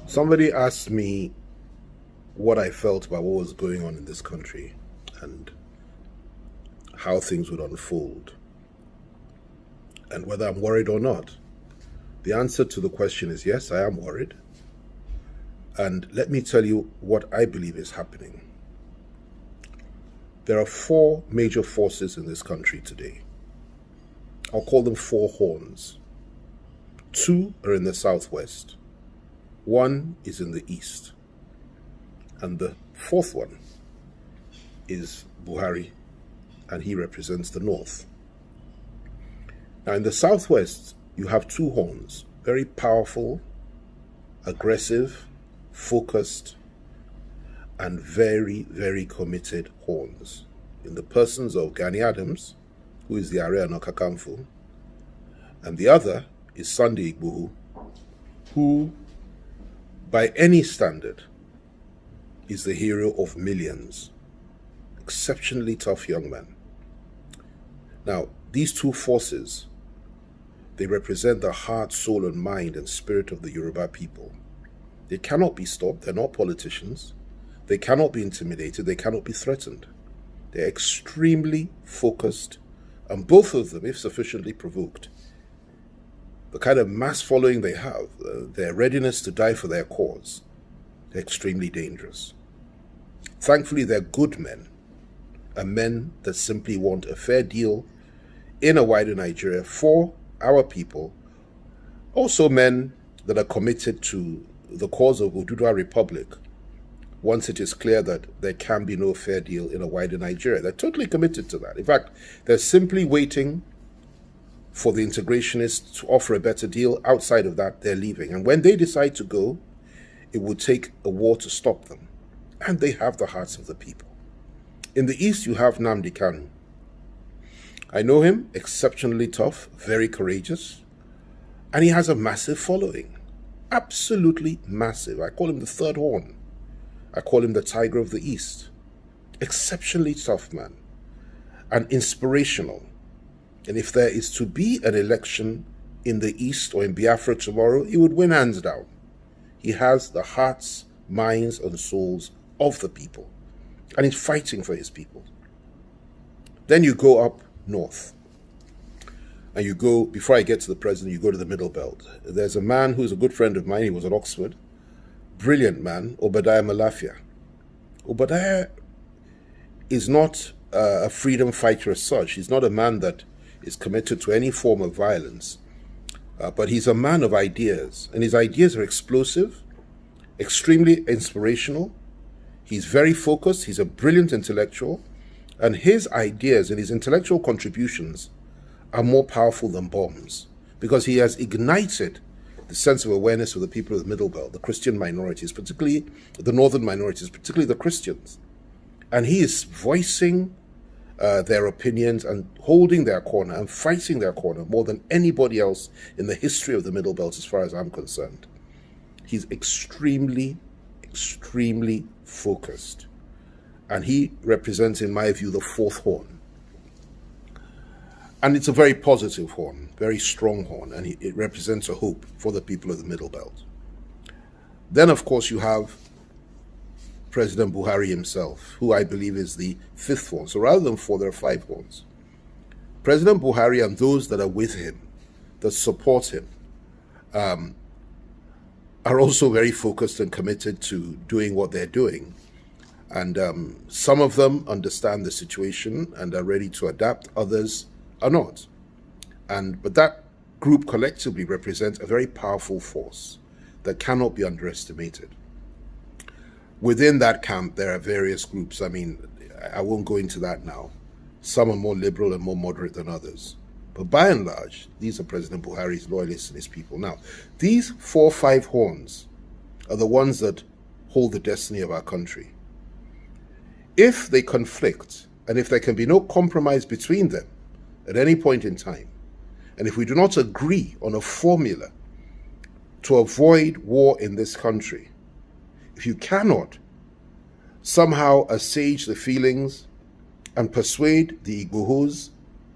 Somebody asked me what I felt about what was going on in this country and how things would unfold and whether I'm worried or not. The answer to the question is yes, I am worried. And let me tell you what I believe is happening. There are four major forces in this country today. I'll call them four horns. Two are in the southwest. One is in the east. And the fourth one is Buhari, and he represents the north. Now, in the southwest, you have two horns, very powerful, aggressive, focused, and very, very committed horns, in the persons of Gani Adams, who is the Ààrẹ Ọ̀nà Kakanfò, and the other is Sunday Igboho, who, by any standard, is the hero of millions. Exceptionally tough young man. Now, these two forces, they represent the heart, soul, and mind and spirit of the Yoruba people. They cannot be stopped. They're not politicians. They cannot be intimidated. They cannot be threatened. They're extremely focused, and both of them, if sufficiently provoked, the kind of mass following they have, their readiness to die for their cause, they're extremely dangerous. Thankfully, they're good men, and men that simply want a fair deal in a wider Nigeria for our people. Also men that are committed to the cause of Oduduwa Republic once it is clear that there can be no fair deal in a wider Nigeria. They're totally committed to that. In fact, they're simply waiting for the integrationists to offer a better deal. Outside of that, they're leaving. And when they decide to go, it would take a war to stop them. And they have the hearts of the people. In the east, you have Nnamdi Kanu. I know him, exceptionally tough, very courageous, and he has a massive following. Absolutely massive. I call him the third horn. I call him the Tiger of the East. Exceptionally tough man and inspirational. And if there is to be an election in the East or in Biafra tomorrow, he would win hands down. He has the hearts, minds, and souls of the people, and he's fighting for his people. Then you go up north, and you go, before I get to the president, you go to the Middle Belt. There's a man who's a good friend of mine. He was at Oxford. Brilliant man, Obadiah Malafia. Obadiah is not a freedom fighter as such. He's not a man that is committed to any form of violence, but he's a man of ideas, and his ideas are explosive, extremely inspirational. He's very focused. He's a brilliant intellectual, and his ideas and his intellectual contributions are more powerful than bombs, because he has ignited the sense of awareness of the people of the Middle Belt, the Christian minorities, particularly the northern minorities, particularly the Christians. And he is voicing their opinions and holding their corner and fighting their corner more than anybody else in the history of the Middle Belt, as far as I'm concerned. He's extremely, extremely focused. And he represents, in my view, the fourth horn. And it's a very positive horn, very strong horn, and it represents a hope for the people of the Middle Belt. Then, of course, you have President Buhari himself, who I believe is the fifth horn. So rather than four, there are five horns. President Buhari and those that are with him, that support him, are also very focused and committed to doing what they're doing. And some of them understand the situation and are ready to adapt. Others are not. But that group collectively represents a very powerful force that cannot be underestimated. Within that camp, there are various groups. I mean, I won't go into that now. Some are more liberal and more moderate than others. But by and large, these are President Buhari's loyalists and his people. Now, these 4 or 5 horns are the ones that hold the destiny of our country. If they conflict, and if there can be no compromise between them at any point in time, and if we do not agree on a formula to avoid war in this country, if you cannot somehow assuage the feelings and persuade the Igbohos,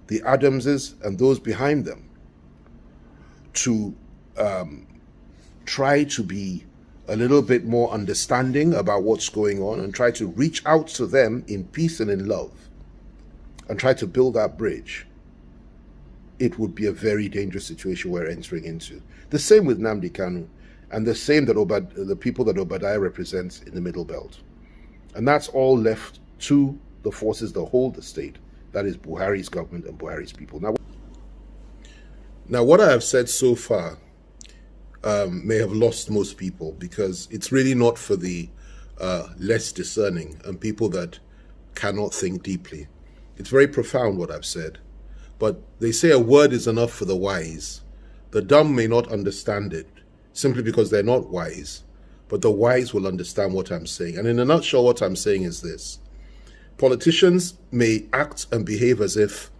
the Adamses, and those behind them to try to be a little bit more understanding about what's going on and try to reach out to them in peace and in love and try to build that bridge, it would be a very dangerous situation we're entering into. The same with Nnamdi Kanu, and the same that the people that Obadiah represents in the Middle Belt. And that's all left to the forces that hold the state. That is Buhari's government and Buhari's people. Now what I have said so far may have lost most people, because it's really not for the less discerning and people that cannot think deeply. It's very profound what I've said. But they say a word is enough for the wise. The dumb may not understand it simply because they're not wise, but the wise will understand what I'm saying. And in a nutshell, what I'm saying is this. Politicians may act and behave as if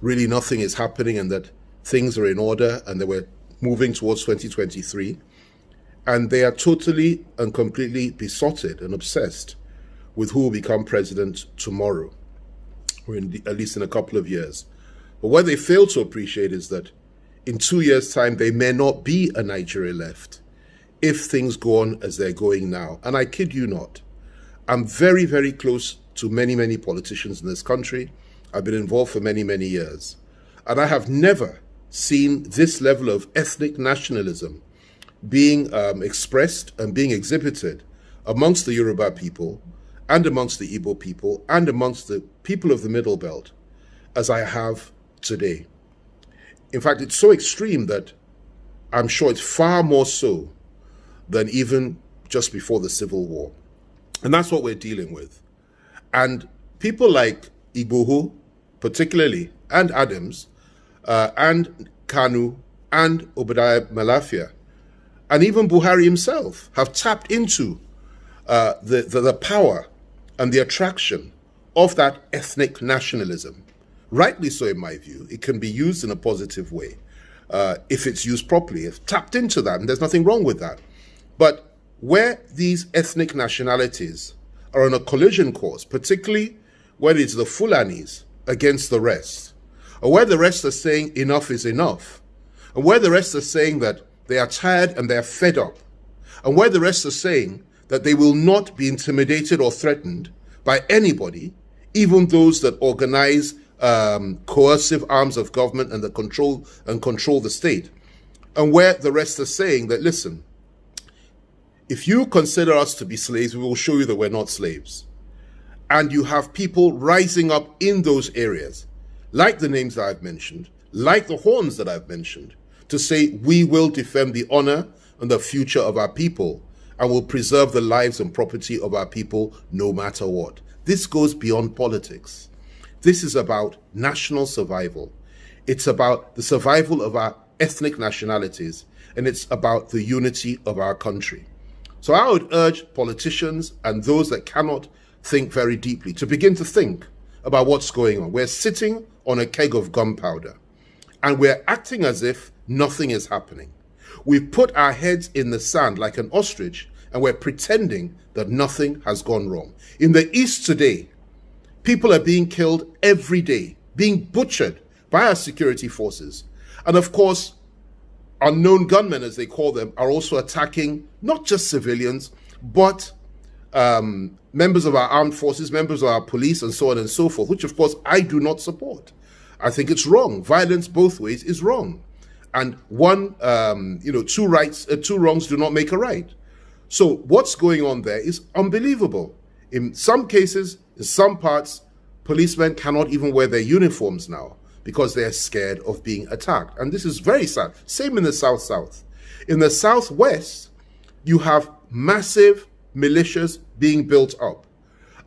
really nothing is happening and that things are in order and that we're moving towards 2023. And they are totally and completely besotted and obsessed with who will become president tomorrow, or at least in a couple of years. But what they fail to appreciate is that in 2 years' time, there may not be a Nigeria left if things go on as they're going now. And I kid you not, I'm very, very close to many, many politicians in this country. I've been involved for many, many years. And I have never seen this level of ethnic nationalism being expressed and being exhibited amongst the Yoruba people and amongst the Igbo people and amongst the people of the Middle Belt as I have today. In fact, it's so extreme that I'm sure it's far more so than even just before the Civil War. And that's what we're dealing with. And people like Igboho, particularly, and Adams, and Kanu, and Obadiah Malafia, and even Buhari himself have tapped into the power and the attraction of that ethnic nationalism. Rightly so, in my view. It can be used in a positive way if it's used properly, if tapped into that, and there's nothing wrong with that. But where these ethnic nationalities are on a collision course, particularly when it's the Fulanis against the rest, or where the rest are saying enough is enough, and where the rest are saying that they are tired and they are fed up, and where the rest are saying that they will not be intimidated or threatened by anybody, even those that organize coercive arms of government and control the state, and where the rest are saying that, listen, if you consider us to be slaves, we will show you that we're not slaves. And you have people rising up in those areas, like the names that I've mentioned, like the horns that I've mentioned, to say we will defend the honor and the future of our people and will preserve the lives and property of our people no matter what. This goes beyond politics. This is about national survival. It's about the survival of our ethnic nationalities, and it's about the unity of our country. So I would urge politicians and those that cannot think very deeply to begin to think about what's going on. We're sitting on a keg of gunpowder, and we're acting as if nothing is happening. We've put our heads in the sand like an ostrich, and we're pretending that nothing has gone wrong. In the East today, people are being killed every day, being butchered by our security forces. And of course, unknown gunmen, as they call them, are also attacking not just civilians, but members of our armed forces, members of our police, and so on and so forth, which of course I do not support. I think it's wrong. Violence both ways is wrong. And two wrongs do not make a right. So what's going on there is unbelievable. In some cases, in some parts, policemen cannot even wear their uniforms now because they're scared of being attacked. And this is very sad. Same in the South. In the Southwest, you have massive militias being built up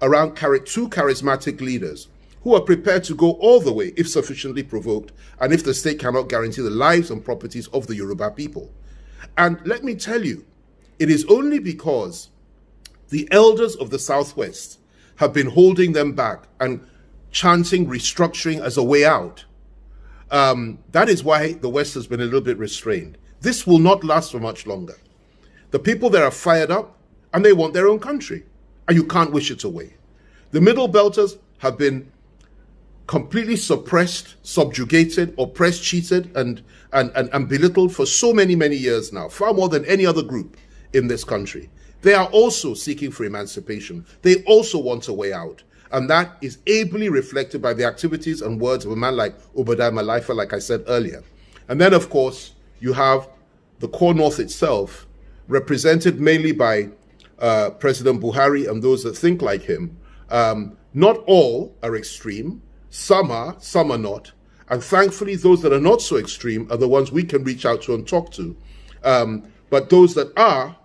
around two charismatic leaders who are prepared to go all the way if sufficiently provoked and if the state cannot guarantee the lives and properties of the Yoruba people. And let me tell you, it is only because the elders of the Southwest have been holding them back and chanting restructuring as a way out. That is why the West has been a little bit restrained. This will not last for much longer. The people there are fired up and they want their own country, and you can't wish it away. The Middle Belters have been completely suppressed, subjugated, oppressed, cheated, and belittled for so many, many years now, far more than any other group in this country. They are also seeking for emancipation. They also want a way out. And that is ably reflected by the activities and words of a man like Obadiah Malaifa, like I said earlier. And then, of course, you have the core North itself, represented mainly by President Buhari and those that think like him. Not all are extreme. Some are not. And thankfully, those that are not so extreme are the ones we can reach out to and talk to. But those that are,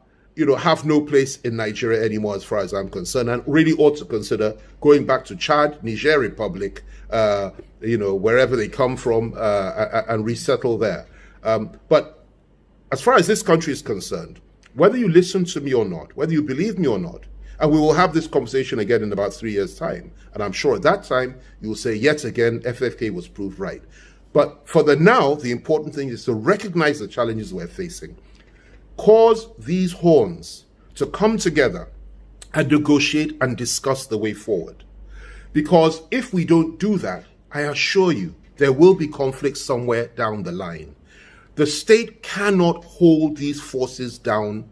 have no place in Nigeria anymore, as far as I'm concerned, and really ought to consider going back to Chad, Niger Republic, wherever they come from, and resettle there. But as far as this country is concerned, whether you listen to me or not, whether you believe me or not, and we will have this conversation again in about 3 years' time, and I'm sure at that time you will say, yet again, FFK was proved right. But for the now, the important thing is to recognize the challenges we're facing, cause these horns to come together and negotiate and discuss the way forward. Because if we don't do that, I assure you, there will be conflict somewhere down the line. The state cannot hold these forces down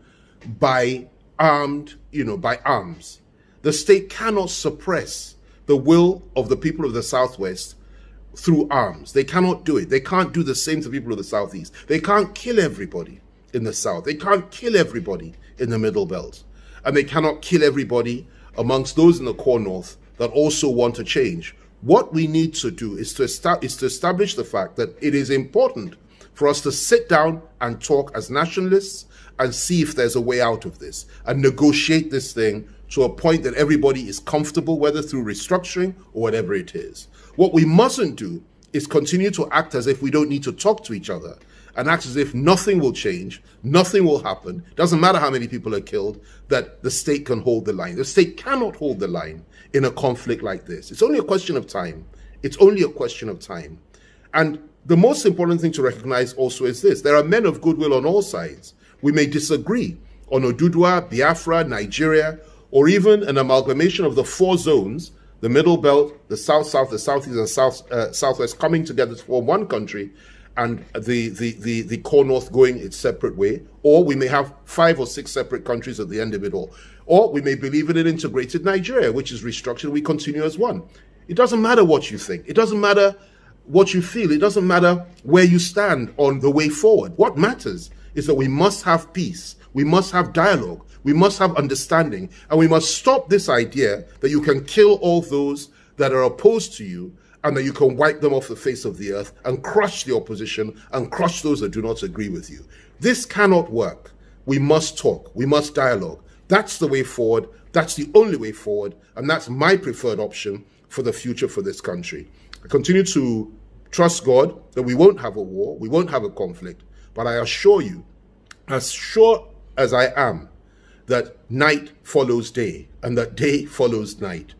by arms. The state cannot suppress the will of the people of the Southwest through arms. They cannot do it. They can't do the same to the people of the Southeast. They can't kill everybody in the South. They can't kill everybody in the Middle Belt. And they cannot kill everybody amongst those in the core North that also want to change. What we need to do is to establish the fact that it is important for us to sit down and talk as nationalists and see if there's a way out of this and negotiate this thing to a point that everybody is comfortable, whether through restructuring or whatever it is. What we mustn't do is continue to act as if we don't need to talk to each other and act as if nothing will change, nothing will happen, doesn't matter how many people are killed, that the state can hold the line. The state cannot hold the line in a conflict like this. It's only a question of time. It's only a question of time. And the most important thing to recognize also is this: there are men of goodwill on all sides. We may disagree on Oduduwa, Biafra, Nigeria, or even an amalgamation of the 4 zones, the Middle Belt, the South-South, the Southeast, and Southwest coming together to form one country, and the core North going its separate way. Or we may have 5 or 6 separate countries at the end of it all. Or we may believe in an integrated Nigeria, which is restructured, we continue as one. It doesn't matter what you think. It doesn't matter what you feel. It doesn't matter where you stand on the way forward. What matters is that we must have peace. We must have dialogue. We must have understanding. And we must stop this idea that you can kill all those that are opposed to you and that you can wipe them off the face of the earth and crush the opposition and crush those that do not agree with you. This cannot work. We must talk. We must dialogue. That's the way forward. That's the only way forward. And that's my preferred option for the future for this country. I continue to trust God that we won't have a war, we won't have a conflict, but I assure you, as sure as I am, that night follows day and that day follows night.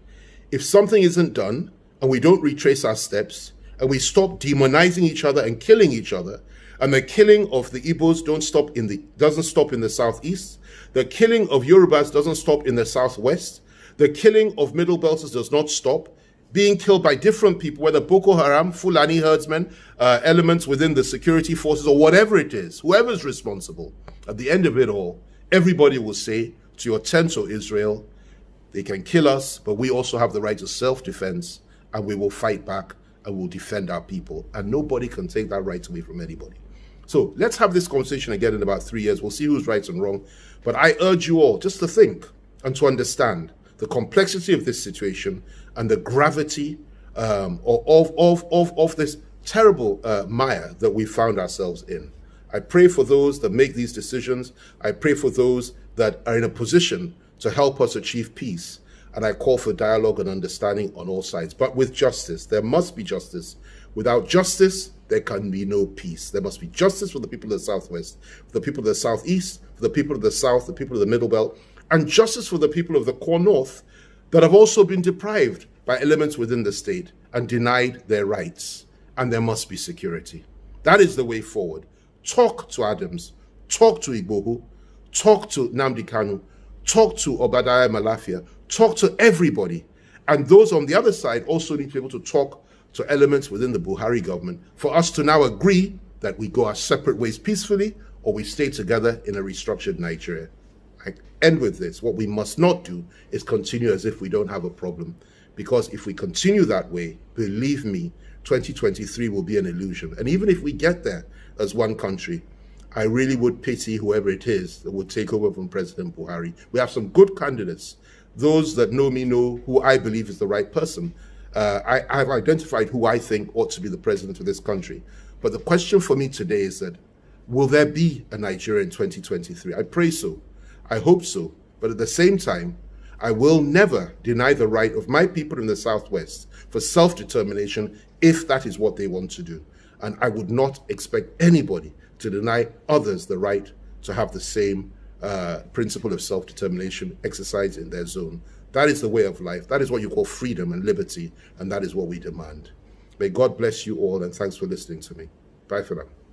If something isn't done and we don't retrace our steps and we stop demonizing each other and killing each other, and the killing of the Igbos doesn't stop in the Southeast, the killing of Yorubas doesn't stop in the Southwest, the killing of Middle Belters does not stop, being killed by different people, whether Boko Haram, Fulani herdsmen, elements within the security forces, or whatever it is, whoever's responsible, at the end of it all, everybody will say to your tent, O Israel, they can kill us, but we also have the right to self-defense, and we will fight back and we'll defend our people. And nobody can take that right away from anybody. So let's have this conversation again in about 3 years. We'll see who's right and wrong. But I urge you all just to think and to understand the complexity of this situation and the gravity of this terrible mire that we found ourselves in. I pray for those that make these decisions. I pray for those that are in a position to help us achieve peace. And I call for dialogue and understanding on all sides, but with justice. There must be justice. Without justice, there can be no peace. There must be justice for the people of the Southwest, for the people of the Southeast, for the people of the South, the people of the Middle Belt, and justice for the people of the core North that have also been deprived by elements within the state and denied their rights. And there must be security. That is the way forward. Talk to Adams, talk to Igboho, talk to Nnamdi Kanu, talk to Obadiah Malafia, talk to everybody. And those on the other side also need to be able to talk to elements within the Buhari government for us to now agree that we go our separate ways peacefully or we stay together in a restructured Nigeria. I end with this. What we must not do is continue as if we don't have a problem, because if we continue that way, believe me, 2023 will be an illusion. And even if we get there as one country, I really would pity whoever it is that would take over from President Buhari. We have some good candidates. Those that know me know who I believe is the right person. I have identified who I think ought to be the president of this country. But the question for me today is that, will there be a Nigeria in 2023? I pray so. I hope so. But at the same time, I will never deny the right of my people in the Southwest for self-determination if that is what they want to do. And I would not expect anybody to deny others the right to have the same principle of self-determination exercised in their zone. That is the way of life. That is what you call freedom and liberty, and that is what we demand. May God bless you all, and thanks for listening to me. Bye for now.